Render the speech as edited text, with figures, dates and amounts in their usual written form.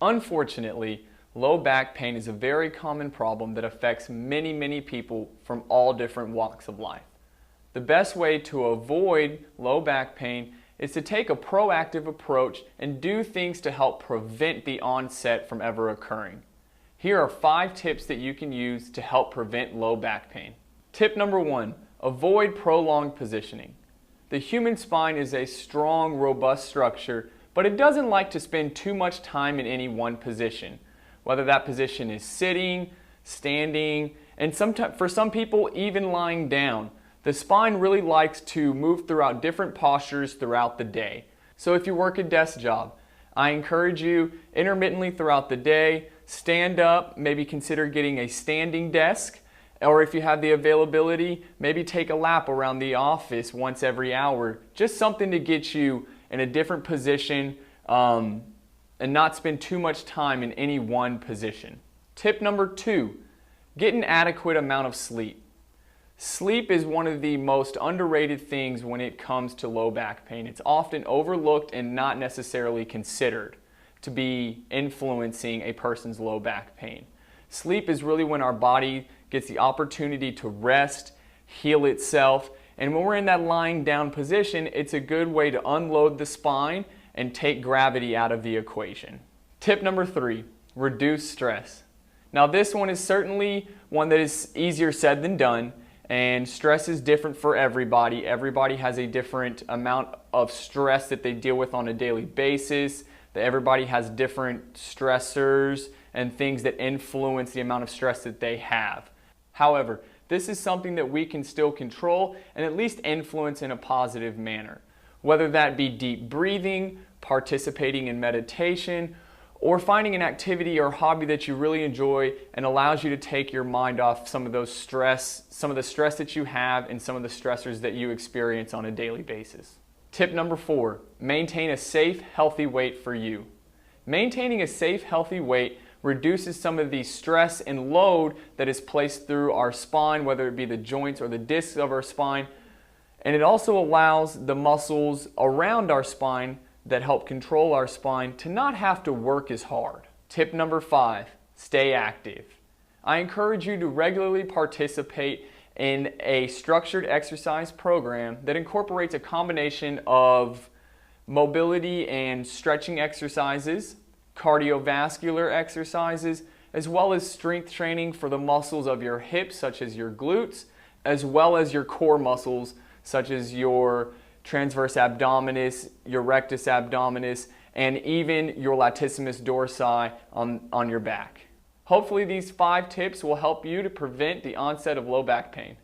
Unfortunately, low back pain is a very common problem that affects many people from all different walks of life. The best way to avoid low back pain is to take a proactive approach and do things to help prevent the onset from ever occurring. Here are 5 tips that you can use to help prevent low back pain. Tip number 1, avoid prolonged positioning. The human spine is a strong, robust structure, but it doesn't like to spend too much time in any one position, whether that position is sitting, standing, and for some people even lying down. The spine really likes to move throughout different postures throughout the day. So if you work a desk job, I encourage you intermittently throughout the day, stand up, maybe consider getting a standing desk, or if you have the availability, maybe take a lap around the office once every hour. Just something to get you in a different position and not spend too much time in any one position. Tip number 2, get an adequate amount of sleep. Sleep is one of the most underrated things when it comes to low back pain. It's often overlooked and not necessarily considered to be influencing a person's low back pain. Sleep is really when our body gets the opportunity to rest, heal itself, and when we're in that lying down position, it's a good way to unload the spine and take gravity out of the equation. Tip number 3, reduce stress. Now this one is certainly one that is easier said than done, and stress is different for everybody. Everybody has a different amount of stress that they deal with on a daily basis. Everybody has different stressors and things that influence the amount of stress that they have. However, this is something that we can still control and at least influence in a positive manner. Whether that be deep breathing, participating in meditation, or finding an activity or hobby that you really enjoy and allows you to take your mind off some of the stress that you have and some of the stressors that you experience on a daily basis. Tip number 4, maintain a safe, healthy weight for you. Maintaining a safe, healthy weight reduces some of the stress and load that is placed through our spine, whether it be the joints or the discs of our spine. And it also allows the muscles around our spine that help control our spine to not have to work as hard. Tip number 5, stay active. I encourage you to regularly participate in a structured exercise program that incorporates a combination of mobility and stretching exercises, cardiovascular exercises, as well as strength training for the muscles of your hips, such as your glutes, as well as your core muscles, such as your transverse abdominis, your rectus abdominis, and even your latissimus dorsi on your back. Hopefully these 5 tips will help you to prevent the onset of low back pain.